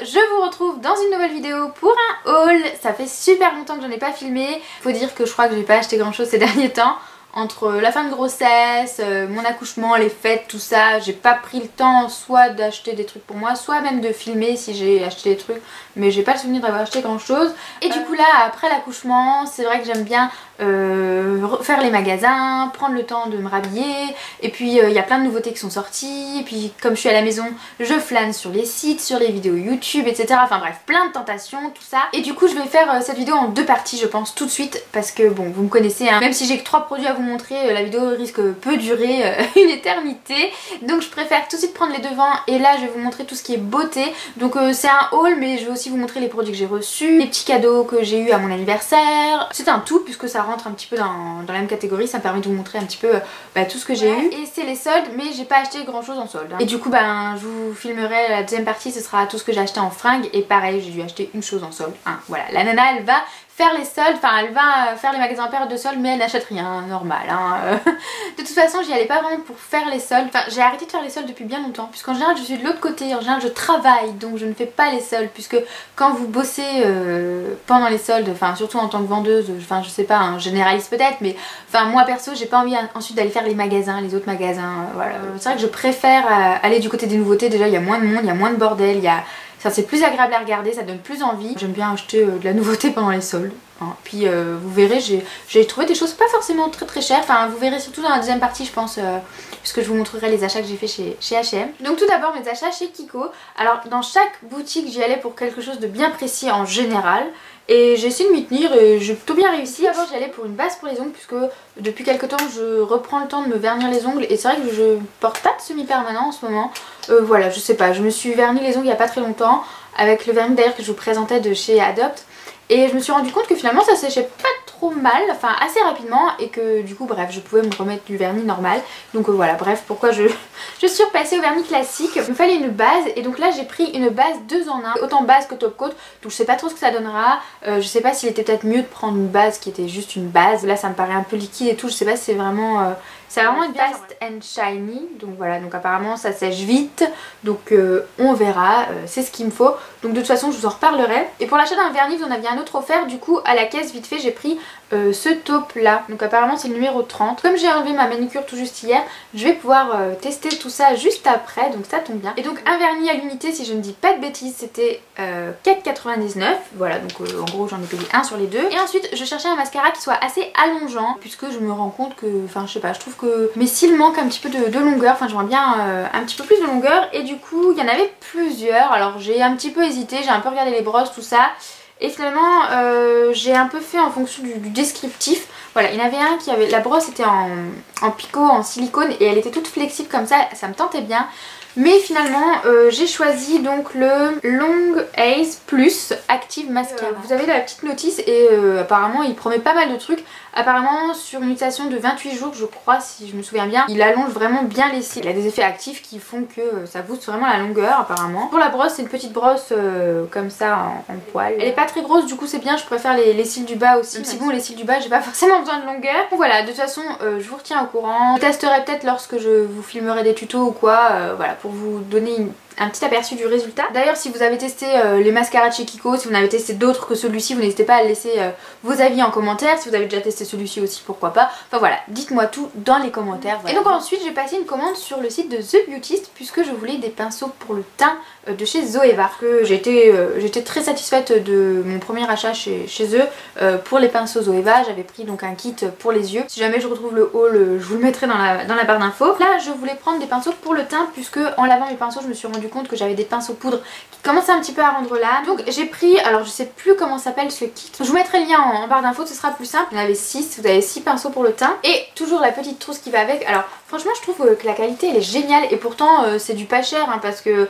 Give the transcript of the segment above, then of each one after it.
je vous retrouve dans une nouvelle vidéo pour un haul. Ça fait super longtemps que j'en ai pas filmé. Faut dire que je crois que j'ai pas acheté grand chose ces derniers temps. Entre la fin de grossesse, mon accouchement, les fêtes, tout ça, j'ai pas pris le temps soit d'acheter des trucs pour moi, soit même de filmer si j'ai acheté des trucs, mais j'ai pas le souvenir d'avoir acheté grand chose. Et du coup là, après l'accouchement, c'est vrai que j'aime bien faire les magasins, prendre le temps de me rhabiller, et puis il y a plein de nouveautés qui sont sorties, et puis comme je suis à la maison, je flâne sur les sites, sur les vidéos YouTube, etc. Enfin bref, plein de tentations, tout ça. Et du coup je vais faire cette vidéo en deux parties je pense tout de suite, parce que bon, vous me connaissez, hein, même si j'ai que 3 produits à vous montrer, la vidéo risque peu durer une éternité, donc je préfère tout de suite prendre les devants. Et là je vais vous montrer tout ce qui est beauté, donc c'est un haul, mais je vais aussi vous montrer les produits que j'ai reçus, les petits cadeaux que j'ai eu à mon anniversaire. C'est un tout puisque ça rentre un petit peu dans la même catégorie, ça me permet de vous montrer un petit peu tout ce que j'ai eu. Et c'est les soldes, mais j'ai pas acheté grand chose en solde, hein. Et du coup je vous filmerai la deuxième partie, ce sera tout ce que j'ai acheté en fringues, et pareil j'ai dû acheter une chose en solde, hein. Voilà, la nana elle va faire les soldes, enfin elle va faire les magasins en période de soldes, mais elle n'achète rien, normal, hein. De toute façon j'y allais pas vraiment pour faire les soldes, enfin j'ai arrêté de faire les soldes depuis bien longtemps, puisqu'en général je suis de l'autre côté, en général je travaille, donc je ne fais pas les soldes, puisque quand vous bossez pendant les soldes, enfin surtout en tant que vendeuse, enfin je sais pas, hein, généralise peut-être, mais enfin moi perso j'ai pas envie ensuite d'aller faire les magasins, les autres magasins, voilà. C'est vrai que je préfère aller du côté des nouveautés, déjà il y a moins de monde, il y a moins de bordel, il y a... Ça c'est plus agréable à regarder, ça donne plus envie. J'aime bien acheter de la nouveauté pendant les soldes, hein. Puis vous verrez, j'ai trouvé des choses pas forcément très chères. Enfin vous verrez surtout dans la deuxième partie je pense, puisque je vous montrerai les achats que j'ai fait chez H&M. Donc tout d'abord mes achats chez Kiko. Alors dans chaque boutique j'y allais pour quelque chose de bien précis en général. Et j'ai essayé de m'y tenir et j'ai plutôt bien réussi. D'abord j'y allais pour une base pour les ongles, puisque depuis quelques temps je reprends le temps de me vernir les ongles. Et c'est vrai que je porte pas de semi-permanent en ce moment. Voilà, je sais pas, je me suis verni les ongles il y a pas très longtemps, avec le vernis d'ailleurs que je vous présentais de chez Adopt. Et je me suis rendu compte que finalement ça séchait pas trop mal, enfin assez rapidement, et que du coup bref je pouvais me remettre du vernis normal. Donc voilà, bref, pourquoi je suis repassée au vernis classique. Il me fallait une base, et donc là j'ai pris une base 2 en 1, autant base que top coat, donc je sais pas trop ce que ça donnera. Je sais pas s'il était peut-être mieux de prendre une base qui était juste une base. Là ça me paraît un peu liquide et tout, je sais pas si c'est vraiment... c'est vraiment une fast and shiny, donc voilà, donc apparemment ça sèche vite, donc on verra, c'est ce qu'il me faut. Donc de toute façon je vous en reparlerai. Et pour l'achat d'un vernis vous en aviez un autre offert, du coup à la caisse vite fait j'ai pris ce taupe là, donc apparemment c'est le numéro 30. Comme j'ai enlevé ma manicure tout juste hier, je vais pouvoir tester tout ça juste après, donc ça tombe bien. Et donc un vernis à l'unité, si je ne dis pas de bêtises, c'était 4,99, voilà, donc en gros j'en ai payé un sur les deux. Et ensuite je cherchais un mascara qui soit assez allongeant, puisque je me rends compte que, enfin je sais pas, je trouve que mes cils manquent un petit peu de longueur, enfin j'aimerais bien un petit peu plus de longueur. Et du coup il y en avait plusieurs, alors j'ai un petit peu hésité, j'ai un peu regardé les brosses, tout ça. Et finalement j'ai un peu fait en fonction du descriptif. Voilà, il y en avait un qui avait... La brosse était en picot, en silicone, et elle était toute flexible comme ça me tentait bien. Mais finalement j'ai choisi donc le Long Haze Plus Active Mascara. Vous avez la petite notice et apparemment il promet pas mal de trucs. Apparemment sur une utilisation de 28 jours je crois, si je me souviens bien, il allonge vraiment bien les cils. Il a des effets actifs qui font que ça booste vraiment la longueur apparemment. Pour la brosse c'est une petite brosse comme ça en poil. Elle est pas très grosse, du coup c'est bien, je préfère les cils du bas aussi. Même si bon, les cils du bas j'ai pas forcément besoin de longueur. Donc voilà, de toute façon je vous retiens au courant. Je testerai peut-être lorsque je vous filmerai des tutos ou quoi, voilà, pour vous donner un petit aperçu du résultat. D'ailleurs si vous avez testé les mascaras de chez Kiko, si vous en avez testé d'autres que celui-ci, vous n'hésitez pas à laisser vos avis en commentaire. Si vous avez déjà testé celui-ci aussi, pourquoi pas. Enfin voilà, dites-moi tout dans les commentaires, voilà. Et donc ensuite j'ai passé une commande sur le site de The Beautist, puisque je voulais des pinceaux pour le teint de chez Zoeva. J'étais très satisfaite de mon premier achat chez eux pour les pinceaux Zoeva. J'avais pris donc un kit pour les yeux. Si jamais je retrouve le haul, je vous le mettrai dans la barre d'infos. Là je voulais prendre des pinceaux pour le teint, puisque en lavant mes pinceaux je me suis rendu compte que j'avais des pinceaux poudre qui commençaient un petit peu à rendre l'âme. Donc j'ai pris, alors je sais plus comment s'appelle ce kit, je vous mettrai le lien en barre d'infos, ce sera plus simple. Il y en avait 6, vous avez 6 pinceaux pour le teint et toujours la petite trousse qui va avec. Alors franchement je trouve que la qualité elle est géniale, et pourtant c'est du pas cher, hein, parce que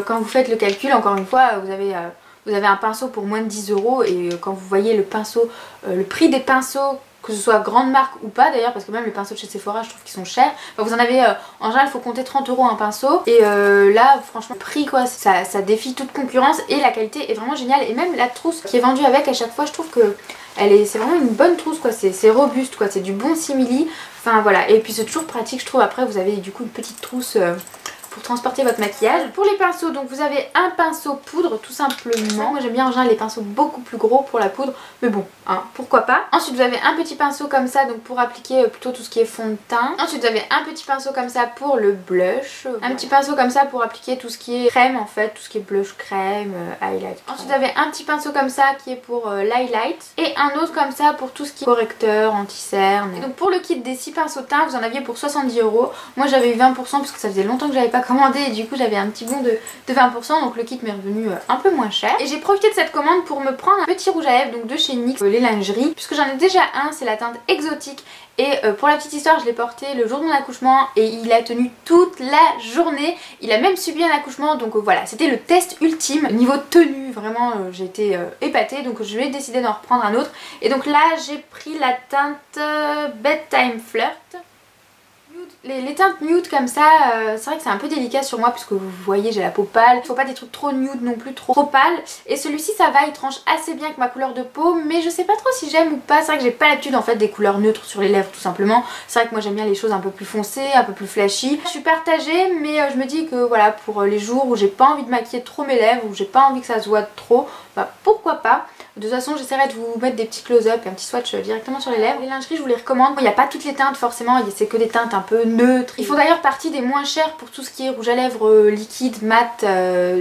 quand vous faites le calcul, encore une fois vous avez un pinceau pour moins de 10 €, et quand vous voyez le pinceau, le prix des pinceaux, que ce soit grande marque ou pas d'ailleurs, parce que même les pinceaux de chez Sephora je trouve qu'ils sont chers. Enfin, vous en avez en général il faut compter 30 € un pinceau, et là franchement prix quoi, ça défie toute concurrence, et la qualité est vraiment géniale. Et même la trousse qui est vendue avec à chaque fois, je trouve que c'est vraiment une bonne trousse quoi, c'est robuste quoi, c'est du bon simili. Enfin voilà, et puis c'est toujours pratique je trouve. Après vous avez du coup une petite trousse pour transporter votre maquillage. Pour les pinceaux, donc vous avez un pinceau poudre tout simplement. Moi j'aime bien en général les pinceaux beaucoup plus gros pour la poudre, mais bon, hein, pourquoi pas. Ensuite vous avez un petit pinceau comme ça, donc pour appliquer plutôt tout ce qui est fond de teint. Ensuite vous avez un petit pinceau comme ça pour le blush. Un petit pinceau comme ça pour appliquer tout ce qui est crème en fait, tout ce qui est blush crème, highlight. Ensuite vous avez un petit pinceau comme ça qui est pour l'highlight et un autre comme ça pour tout ce qui est correcteur, anti-cerne. Donc pour le kit des 6 pinceaux teint, vous en aviez pour 70 €. Moi j'avais eu 20% parce que ça faisait longtemps que j'avais pas commandé et du coup j'avais un petit bon de 20%, donc le kit m'est revenu un peu moins cher. Et j'ai profité de cette commande pour me prendre un petit rouge à lèvres donc de chez NYX, les lingeries, puisque j'en ai déjà un, c'est la teinte exotique. Et pour la petite histoire, je l'ai porté le jour de mon accouchement et il a tenu toute la journée. Il a même subi un accouchement, donc voilà, c'était le test ultime. Niveau tenue, vraiment j'ai été épatée, donc je vais décider d'en reprendre un autre. Et donc là j'ai pris la teinte Bedtime Flirt. Les teintes nude comme ça, c'est vrai que c'est un peu délicat sur moi puisque vous voyez j'ai la peau pâle. Il faut pas des trucs trop nude non plus, trop pâle. Et celui-ci ça va, il tranche assez bien avec ma couleur de peau, mais je sais pas trop si j'aime ou pas. C'est vrai que j'ai pas l'habitude en fait des couleurs neutres sur les lèvres tout simplement. C'est vrai que moi j'aime bien les choses un peu plus foncées, un peu plus flashy. Je suis partagée, mais je me dis que voilà, pour les jours où j'ai pas envie de maquiller trop mes lèvres, où j'ai pas envie que ça se voit trop, bah pourquoi pas. De toute façon j'essaierai de vous mettre des petits close-up et un petit swatch directement sur les lèvres. Les lingeries je vous les recommande, il n'y a pas toutes les teintes forcément, c'est que des teintes un peu neutres. Ils font d'ailleurs partie des moins chers pour tout ce qui est rouge à lèvres liquide, mat,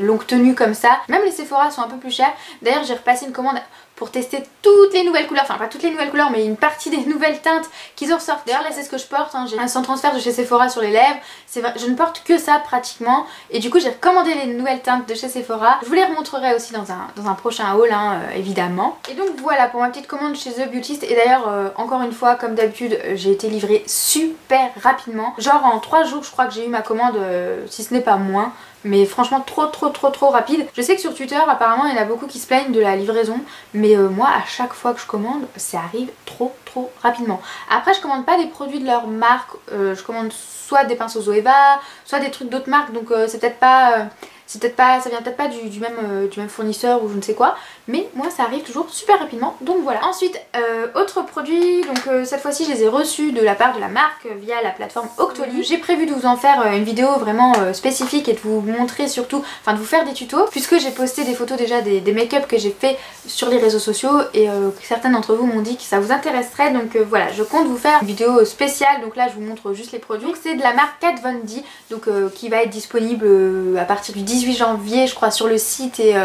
longue tenue comme ça. Même les Sephora sont un peu plus chers. D'ailleurs j'ai repassé une commande pour tester toutes les nouvelles couleurs, enfin pas toutes les nouvelles couleurs mais une partie des nouvelles teintes qu'ils ont ressorties. D'ailleurs là c'est ce que je porte, hein. J'ai un sans transfert de chez Sephora sur les lèvres, c'est vrai, je ne porte que ça pratiquement et du coup j'ai recommandé les nouvelles teintes de chez Sephora. Je vous les remontrerai aussi dans un prochain haul hein, évidemment. Et donc voilà pour ma petite commande chez The Beautist et d'ailleurs encore une fois comme d'habitude j'ai été livrée super rapidement. Genre en 3 jours je crois que j'ai eu ma commande si ce n'est pas moins. Mais franchement trop rapide. Je sais que sur Twitter apparemment il y en a beaucoup qui se plaignent de la livraison, mais moi à chaque fois que je commande ça arrive trop rapidement. Après je commande pas des produits de leur marque, je commande soit des pinceaux Zoeva, soit des trucs d'autres marques, donc c'est peut-être pas... ça vient peut-être pas du même fournisseur ou je ne sais quoi, mais moi ça arrive toujours super rapidement, donc voilà. Ensuite autre produit, donc cette fois-ci je les ai reçus de la part de la marque via la plateforme Octoly. J'ai prévu de vous en faire une vidéo vraiment spécifique et de vous montrer surtout, enfin de vous faire des tutos, puisque j'ai posté des photos déjà des make-up que j'ai fait sur les réseaux sociaux et certains d'entre vous m'ont dit que ça vous intéresserait, donc voilà, je compte vous faire une vidéo spéciale, donc là je vous montre juste les produits. Donc c'est de la marque Kat Von D, donc qui va être disponible à partir du 18 janvier je crois sur le site et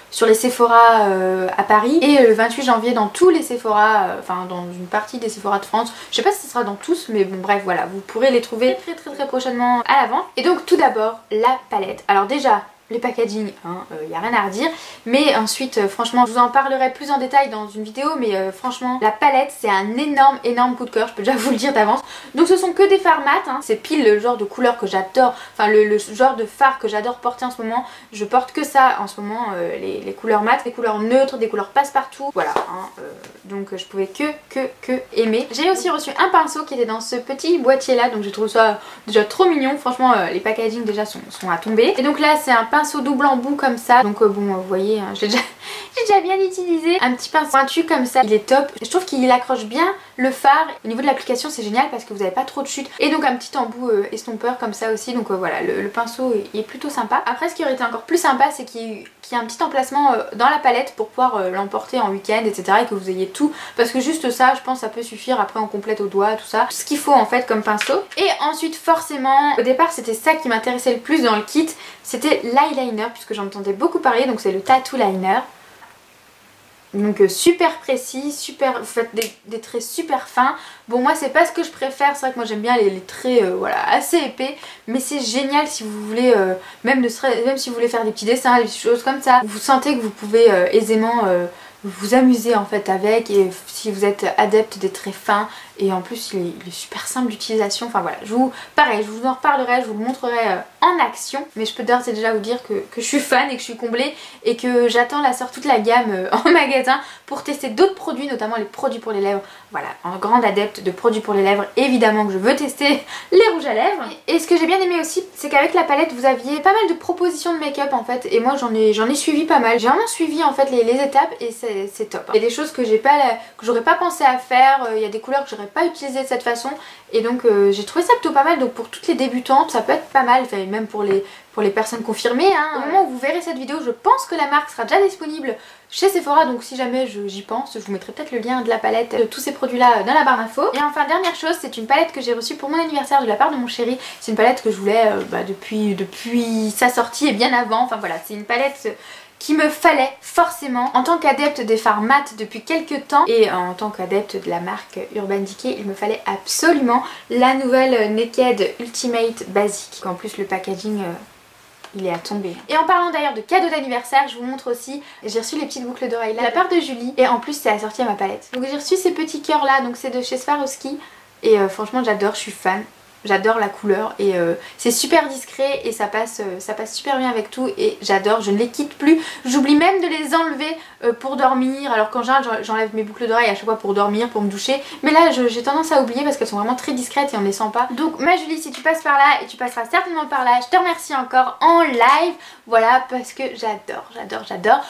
sur les Sephora à Paris et le 28 janvier dans tous les Sephora, enfin dans une partie des Sephora de France. Je sais pas si ce sera dans tous mais bon bref voilà, vous pourrez les trouver très prochainement à l'avant. Et donc tout d'abord la palette. Alors déjà les packaging, hein, y a rien à redire, mais ensuite franchement je vous en parlerai plus en détail dans une vidéo, mais franchement la palette c'est un énorme coup de cœur, je peux déjà vous le dire d'avance. Donc ce sont que des fards mat, hein. C'est pile le genre de couleur que j'adore, enfin le genre de fard que j'adore porter en ce moment. Je porte que ça en ce moment, les couleurs mat, des couleurs neutres, des couleurs passe-partout, voilà hein, donc je pouvais que aimer. J'ai aussi reçu un pinceau qui était dans ce petit boîtier là, donc je trouve ça déjà trop mignon, franchement les packaging déjà sont à tomber. Et donc là c'est un pinceau double embout comme ça, donc bon vous voyez hein, j'ai déjà bien utilisé. Un petit pinceau pointu comme ça, il est top. Je trouve qu'il accroche bien le fard. Au niveau de l'application c'est génial parce que vous n'avez pas trop de chute. Et donc un petit embout estompeur comme ça aussi, donc voilà le pinceau est plutôt sympa. Après ce qui aurait été encore plus sympa c'est qu'il y a un petit emplacement dans la palette pour pouvoir l'emporter en week-end etc. et que vous ayez tout, parce que juste ça je pense ça peut suffire, après on complète au doigt tout ça, ce qu'il faut en fait comme pinceau. Et ensuite forcément au départ c'était ça qui m'intéressait le plus dans le kit, c'était l'eyeliner puisque j'en entendais beaucoup parler, donc c'est le Tattoo Liner. Donc super précis, super, vous faites des traits super fins. Bon moi c'est pas ce que je préfère, c'est vrai que moi j'aime bien les traits voilà, assez épais, mais c'est génial si vous voulez, même si vous voulez faire des petits dessins, des choses comme ça, vous sentez que vous pouvez aisément vous amuser en fait avec, et si vous êtes adepte des traits fins, et en plus il est super simple d'utilisation. Enfin voilà, pareil, je vous en reparlerai, je vous le montrerai en action, mais je peux d'ores et déjà vous dire que je suis fan et que je suis comblée et que j'attends la sortie de la gamme en magasin pour tester d'autres produits, notamment les produits pour les lèvres. Voilà, en grande adepte de produits pour les lèvres, évidemment que je veux tester les rouges à lèvres. Et ce que j'ai bien aimé aussi, c'est qu'avec la palette vous aviez pas mal de propositions de make-up en fait, et moi j'en ai suivi pas mal. J'ai vraiment suivi en fait les étapes et c'est top. Il y a des choses que j'aurais pas pensé à faire, il y a des couleurs que j'aurais pas utilisé de cette façon et donc j'ai trouvé ça plutôt pas mal. Donc pour toutes les débutantes ça peut être pas mal, enfin, même pour les personnes confirmées hein. Au moment où vous verrez cette vidéo, je pense que la marque sera déjà disponible chez Sephora, donc si jamais j'y pense, je vous mettrai peut-être le lien de la palette de tous ces produits là dans la barre d'infos. Et enfin dernière chose, c'est une palette que j'ai reçue pour mon anniversaire de la part de mon chéri. C'est une palette que je voulais depuis sa sortie et bien avant, enfin voilà, c'est une palette qui me fallait forcément en tant qu'adepte des fards mat depuis quelques temps et en tant qu'adepte de la marque Urban Decay, il me fallait absolument la nouvelle Naked Ultimate Basic. En plus le packaging il est à tomber. Et en parlant d'ailleurs de cadeaux d'anniversaire, je vous montre aussi, j'ai reçu les petites boucles d'oreilles là de la part de Julie et en plus c'est assorti à ma palette. Donc j'ai reçu ces petits cœurs là, donc c'est de chez Swarovski et franchement j'adore, je suis fan. J'adore la couleur et c'est super discret et ça passe super bien avec tout et j'adore, je ne les quitte plus. J'oublie même de les enlever pour dormir, alors qu'en général j'enlève mes boucles d'oreilles à chaque fois pour dormir, pour me doucher. Mais là j'ai tendance à oublier parce qu'elles sont vraiment très discrètes et on ne les sent pas. Donc ma Julie, si tu passes par là et tu passeras certainement par là, je te remercie encore en live. Voilà, parce que j'adore.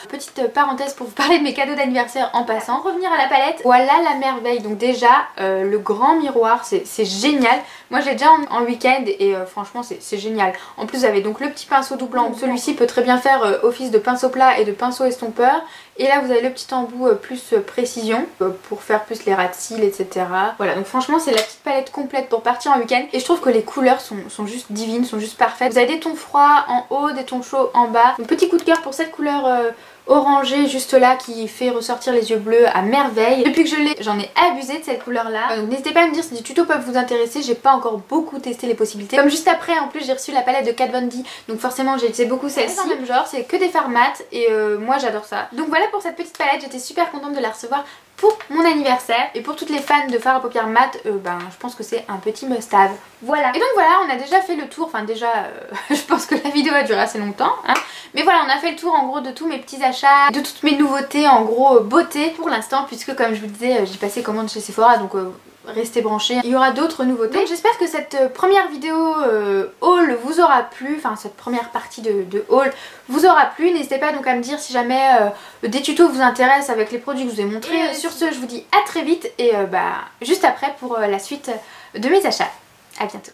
Petite parenthèse pour vous parler de mes cadeaux d'anniversaire en passant. Revenir à la palette, voilà la merveille. Donc déjà le grand miroir, c'est génial. Moi j'ai déjà en week-end et franchement c'est génial. En plus vous avez donc le petit pinceau doublant. Celui-ci peut très bien faire office de pinceau plat et de pinceau estompeur. Et là vous avez le petit embout plus précision pour faire plus les ras de cils, etc. Voilà, donc franchement c'est la petite palette complète pour partir en week-end. Et je trouve que les couleurs sont juste divines, sont juste parfaites. Vous avez des tons froids en haut, des tons chauds en bas. Donc petit coup de cœur pour cette couleur orangé juste là qui fait ressortir les yeux bleus à merveille. Depuis que je l'ai, j'en ai abusé de cette couleur là. Donc n'hésitez pas à me dire si des tutos peuvent vous intéresser, j'ai pas encore beaucoup testé les possibilités. Comme juste après en plus j'ai reçu la palette de Kat Von D, donc forcément j'ai utilisé beaucoup celle-ci. Dans le même genre, c'est que des fards mat et moi j'adore ça. Donc voilà pour cette petite palette, j'étais super contente de la recevoir pour mon anniversaire. Et pour toutes les fans de fards à paupières mat, je pense que c'est un petit must-have. Voilà. Et donc voilà, on a déjà fait le tour, enfin déjà je pense que la vidéo a duré assez longtemps hein. Mais voilà, on a fait le tour en gros de tous mes petits achats, de toutes mes nouveautés, en gros beauté pour l'instant, puisque comme je vous disais j'ai passé commande chez Sephora, donc restez branchés, il y aura d'autres nouveautés. Donc j'espère que cette première vidéo haul vous aura plu, enfin cette première partie de haul vous aura plu. N'hésitez pas donc à me dire si jamais des tutos vous intéressent avec les produits que je vous ai montrés. Sur ce je vous dis à très vite et juste après pour la suite de mes achats. À bientôt.